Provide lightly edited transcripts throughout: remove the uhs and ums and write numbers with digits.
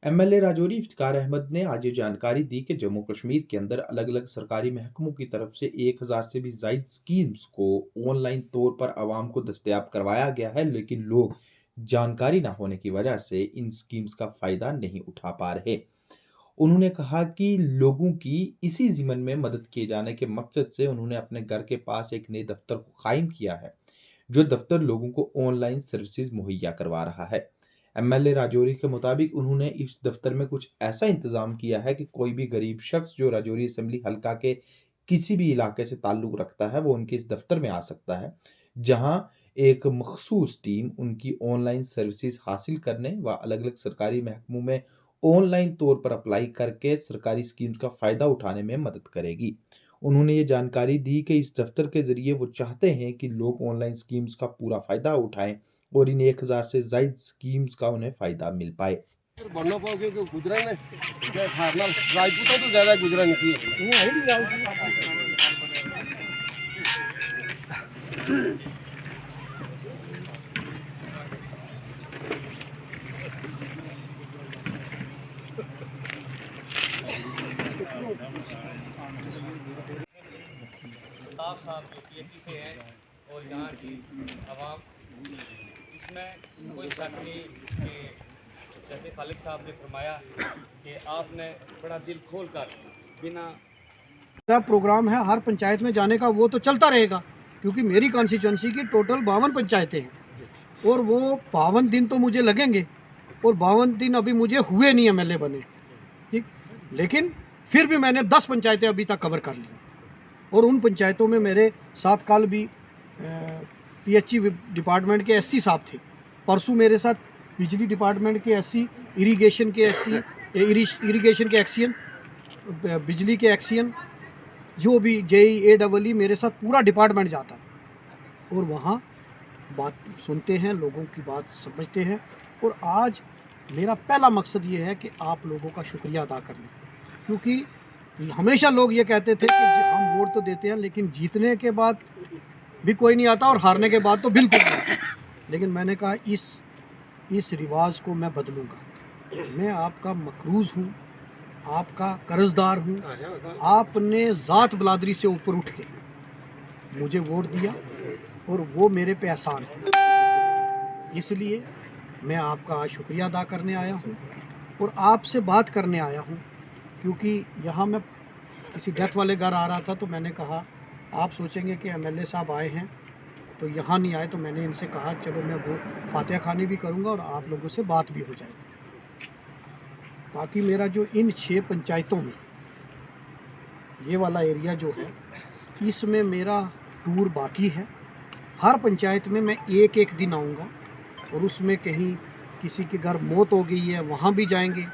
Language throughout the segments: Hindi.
एमएलए राजौरी इफ्तिकार अहमद ने आज ये जानकारी दी कि जम्मू कश्मीर के अंदर अलग-अलग सरकारी महकमों की तरफ से 1000 से भी ज़ायद स्कीम्स को ऑनलाइन तौर पर आवाम को दस्तयाब करवाया गया है, लेकिन लोग जानकारी ना होने की वजह से इन स्कीम्स का फ़ायदा नहीं उठा पा रहे। उन्होंने कहा कि लोगों की इसी ज़िम्मन में मदद किए जाने के मकसद से उन्होंने अपने घर के पास एक नए दफ़्तर को कायम किया है, जो दफ़्तर लोगों को ऑनलाइन सर्विसेज़ मुहैया करवा रहा है। एमएलए राजौरी के मुताबिक उन्होंने इस दफ़्तर में कुछ ऐसा इंतज़ाम किया है कि कोई भी गरीब शख्स जो राजौरी असेंबली हल्का के किसी भी इलाके से ताल्लुक़ रखता है, वो उनके इस दफ़्तर में आ सकता है, जहाँ एक मख़सूस टीम उनकी ऑनलाइन सर्विसेज़ हासिल करने व अलग-अलग सरकारी महकमों में ऑनलाइन तौर पर अप्लाई करके सरकारी स्कीम्स का फ़ायदा उठाने में मदद करेगी। उन्होंने ये जानकारी दी कि इस दफ़्तर के ज़रिए वो चाहते हैं कि लोग ऑनलाइन स्कीम्स का पूरा फ़ायदा उठाएँ और इन 1000 से ज़ायद स्कीम्स का उन्हें फ़ायदा मिल पाए। बनना पाओगे कि गुजरा ने क्या खाना राजपूतों तो ज्यादा गुजरा नहीं की आफ्ताब साहब जो पीएचई से हैं और यहाँ की आवाम, इसमें कोई शक नहीं कि जैसे खालिद साहब ने फरमाया कि आपने बड़ा दिल खोल कर बिना मेरा प्रोग्राम है हर पंचायत में जाने का, वो तो चलता रहेगा क्योंकि मेरी कॉन्स्टिट्यूंसी की टोटल 52 पंचायतें हैं और वो 52 दिन तो मुझे लगेंगे और 52 दिन अभी मुझे हुए नहीं एमएलए बने, ठीक। लेकिन फिर भी मैंने 10 पंचायतें अभी तक कवर कर ली और उन पंचायतों में मेरे साथ कल भी पीएचई डिपार्टमेंट के एससी साहब थे, परसों मेरे साथ बिजली डिपार्टमेंट के एससी, इरिगेशन के एससी, इरिगेशन के एक्सियन, बिजली के एक्सियन, जो भी जेई एडबलई मेरे साथ पूरा डिपार्टमेंट जाता है और वहाँ बात सुनते हैं, लोगों की बात समझते हैं। और आज मेरा पहला मकसद ये है कि आप लोगों का शुक्रिया अदा करना, क्योंकि हमेशा लोग ये कहते थे कि हम वोट तो देते हैं लेकिन जीतने के बाद भी कोई नहीं आता और हारने के बाद तो बिल्कुल नहीं। लेकिन मैंने कहा इस रिवाज को मैं बदलूँगा। मैं आपका मकरूज़ हूँ, आपका कर्जदार हूँ। आपने ज़ात बलादरी से ऊपर उठ के मुझे वोट दिया और वो मेरे पे एहसान है, इसलिए मैं आपका आज शुक्रिया अदा करने आया हूँ और आपसे बात करने आया हूँ। क्योंकि यहाँ मैं किसी डेथ वाले घर आ रहा था तो मैंने कहा आप सोचेंगे कि एमएलए साहब आए हैं तो यहाँ नहीं आए, तो मैंने इनसे कहा चलो मैं वो फातिहा खानी भी करूँगा और आप लोगों से बात भी हो जाएगी। बाकी मेरा जो इन 6 पंचायतों में ये वाला एरिया जो है, इसमें मेरा टूर बाकी है। हर पंचायत में मैं एक दिन आऊँगा और उसमें कहीं किसी के घर मौत हो गई है वहाँ भी जाएंगे,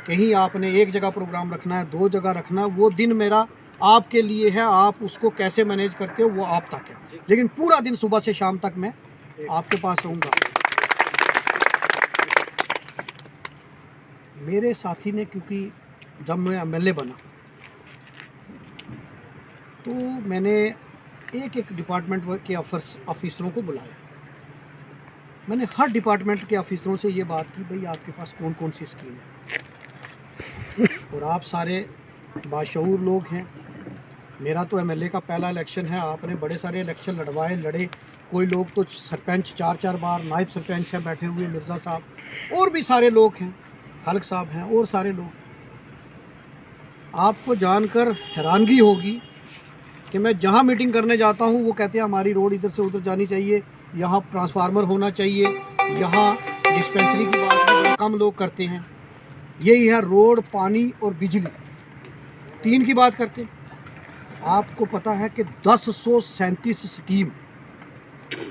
कहीं आपने एक जगह प्रोग्राम रखना है, 2 जगह रखना है, वो दिन मेरा आपके लिए है। आप उसको कैसे मैनेज करते हो वो आप तक है, लेकिन पूरा दिन सुबह से शाम तक मैं आपके पास रहूँगा। मेरे साथी ने, क्योंकि जब मैं एमएलए बना तो मैंने एक डिपार्टमेंट के ऑफिसरों को बुलाया। मैंने हर डिपार्टमेंट के ऑफिसरों से ये बात की, भाई आपके पास कौन कौन सी स्कीम है और आप सारे बाशऊर लोग हैं। मेरा तो एमएलए का पहला इलेक्शन है, आपने बड़े सारे इलेक्शन लड़े। कोई लोग तो सरपंच 4-4 बार, नायब सरपंच हैं बैठे हुए, मिर्ज़ा साहब और भी सारे लोग हैं, खालिद साहब हैं और सारे लोग। आपको जानकर हैरानगी होगी कि मैं जहाँ मीटिंग करने जाता हूँ वो कहते हैं हमारी रोड इधर से उधर जानी चाहिए, यहाँ ट्रांसफार्मर होना चाहिए, यहाँ डिस्पेंसरी की बात भी बड़े कम लोग करते हैं। यही है रोड, पानी और बिजली, 3 की बात करते हैं। आपको पता है कि 1037 स्कीम,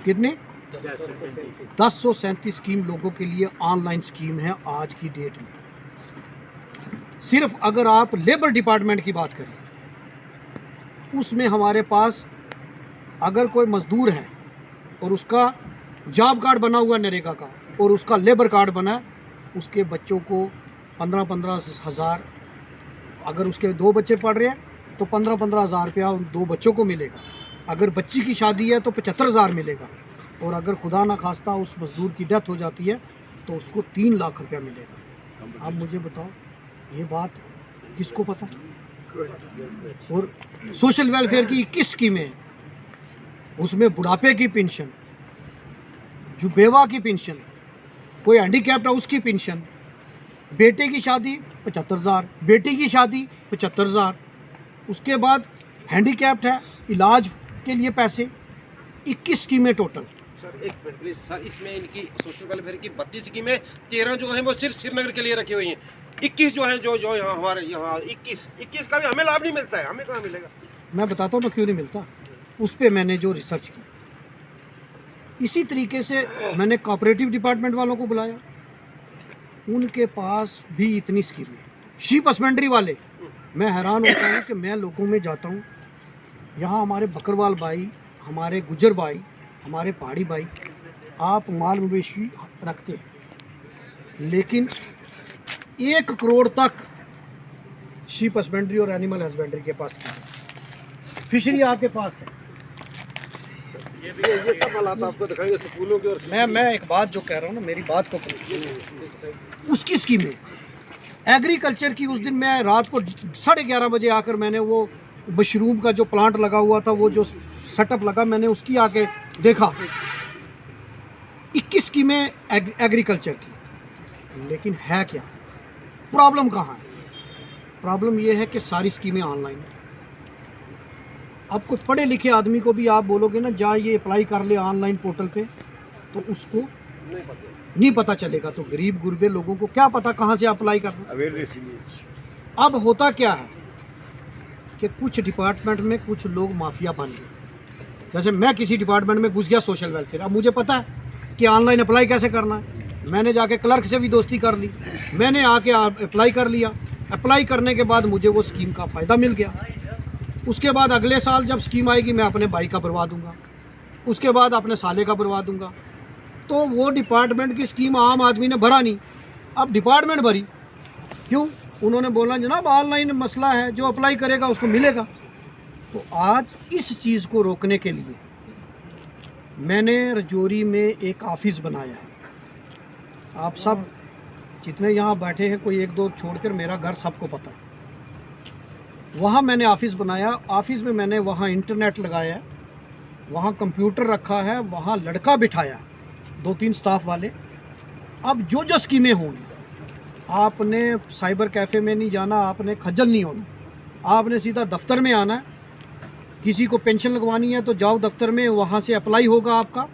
कितने 1037 स्कीम लोगों के लिए ऑनलाइन स्कीम है आज की डेट में। सिर्फ अगर आप लेबर डिपार्टमेंट की बात करें, उसमें हमारे पास अगर कोई मज़दूर है और उसका जॉब कार्ड बना हुआ नरेगा का और उसका लेबर कार्ड बना, उसके बच्चों को 15-15 हज़ार, अगर उसके 2 बच्चे पढ़ रहे हैं तो 15-15 हज़ार रुपया उन 2 बच्चों को मिलेगा। अगर बच्ची की शादी है तो 75 हज़ार मिलेगा और अगर खुदा ना खास्ता उस मज़दूर की डेथ हो जाती है तो उसको 3 लाख रुपया मिलेगा। आप मुझे बताओ, ये बात किसको पता? और सोशल वेलफेयर की 21 स्कीमें हैं, उसमें बुढ़ापे की पेंशन, जो बेवा की पेंशन, कोई हैंडीकैप्ड है उसकी पेंशन, बेटे की शादी 75,000, बेटी की शादी 75,000, उसके बाद हैंडीकैप्ड है इलाज के लिए पैसे, 21 स्कीमें टोटल। सर एक मिनट प्लीज सर, इसमें इनकी सोशल वेलफेयर की 32 स्कीमें, 13 जो है वो सिर्फ श्रीनगर के लिए रखी हुई हैं, 21 जो है जो यहाँ हमारे यहाँ 21 का भी हमें लाभ नहीं मिलता है, हमें कहाँ मिलेगा? मैं बताता हूँ ना क्यों नहीं मिलता, उस पर मैंने जो रिसर्च की। इसी तरीके से मैंने कोऑपरेटिव डिपार्टमेंट वालों को बुलाया, उनके पास भी इतनी स्कीमें। शीप हस्बेंड्री वाले, मैं हैरान होता हूँ कि मैं लोगों में जाता हूँ, यहाँ हमारे बकरवाल भाई, हमारे गुजर भाई, हमारे पहाड़ी भाई, आप माल मवेशी रखते हैं, लेकिन 1 करोड़ तक शीप हस्बेंड्री और एनिमल हस्बेंड्री के पास की, फिशरी आपके पास है। ये सब हालात आपको दिखाएंगे स्कूलों के। और मैं एक बात जो कह रहा हूँ ना, मेरी बात को उसकी स्कीमें एग्रीकल्चर की, उस दिन मैं रात को 11:30 बजे आकर मैंने वो मशरूम का जो प्लांट लगा हुआ था, वो जो सेटअप लगा, मैंने उसकी आके देखा, 21 स्कीमें एग्रीकल्चर की। लेकिन है क्या प्रॉब्लम? कहाँ है प्रॉब्लम? ये है कि सारी स्कीमें ऑनलाइन है। अब कोई पढ़े लिखे आदमी को भी आप बोलोगे ना जा ये अप्लाई कर ले ऑनलाइन पोर्टल पे, तो उसको नहीं पता चलेगा। तो गरीब गुरबे लोगों को क्या पता कहाँ से अप्लाई करना। अवेयरनेस। अब होता क्या है कि कुछ डिपार्टमेंट में कुछ लोग माफिया बन गए। जैसे मैं किसी डिपार्टमेंट में घुस गया सोशल वेलफेयर, अब मुझे पता है कि ऑनलाइन अप्लाई कैसे करना है, मैंने जाके क्लर्क से भी दोस्ती कर ली, मैंने आके अप्लाई कर लिया। अप्लाई करने के बाद मुझे वो स्कीम का फ़ायदा मिल गया। उसके बाद अगले साल जब स्कीम आएगी मैं अपने भाई का भरवा दूंगा, उसके बाद अपने साले का भरवा दूंगा। तो वो डिपार्टमेंट की स्कीम आम आदमी ने भरा नहीं, अब डिपार्टमेंट भरी। क्यों? उन्होंने बोला जनाब ऑनलाइन मसला है, जो अप्लाई करेगा उसको मिलेगा। तो आज इस चीज़ को रोकने के लिए मैंने रजौरी में एक ऑफिस बनाया है। आप सब जितने यहाँ बैठे हैं, कोई 1-2 छोड़कर मेरा घर सबको पता है। वहाँ मैंने ऑफिस बनाया, ऑफिस में मैंने वहाँ इंटरनेट लगाया, वहाँ कंप्यूटर रखा है, वहाँ लड़का बिठाया 2-3 स्टाफ वाले। अब जो जो स्कीमें होंगी, आपने साइबर कैफ़े में नहीं जाना, आपने खज्जल नहीं होना, आपने सीधा दफ्तर में आना है। किसी को पेंशन लगवानी है तो जाओ दफ्तर में, वहाँ से अप्लाई होगा आपका।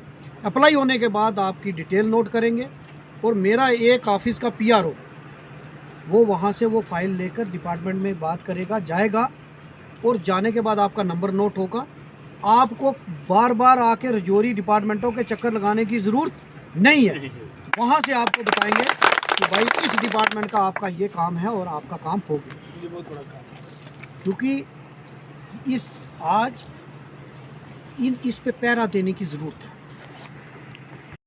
अप्लाई होने के बाद आपकी डिटेल नोट करेंगे और मेरा एक ऑफिस का PRO वो वहाँ से वो फाइल लेकर डिपार्टमेंट में बात करेगा, जाएगा, और जाने के बाद आपका नंबर नोट होगा। आपको बार बार आके रजौरी डिपार्टमेंटों के चक्कर लगाने की ज़रूरत नहीं है। वहाँ से आपको बताएंगे कि भाई इस डिपार्टमेंट का आपका ये काम है और आपका काम हो गया। ये बहुत बड़ा काम है, क्योंकि इस पे पहरा देने की ज़रूरत है।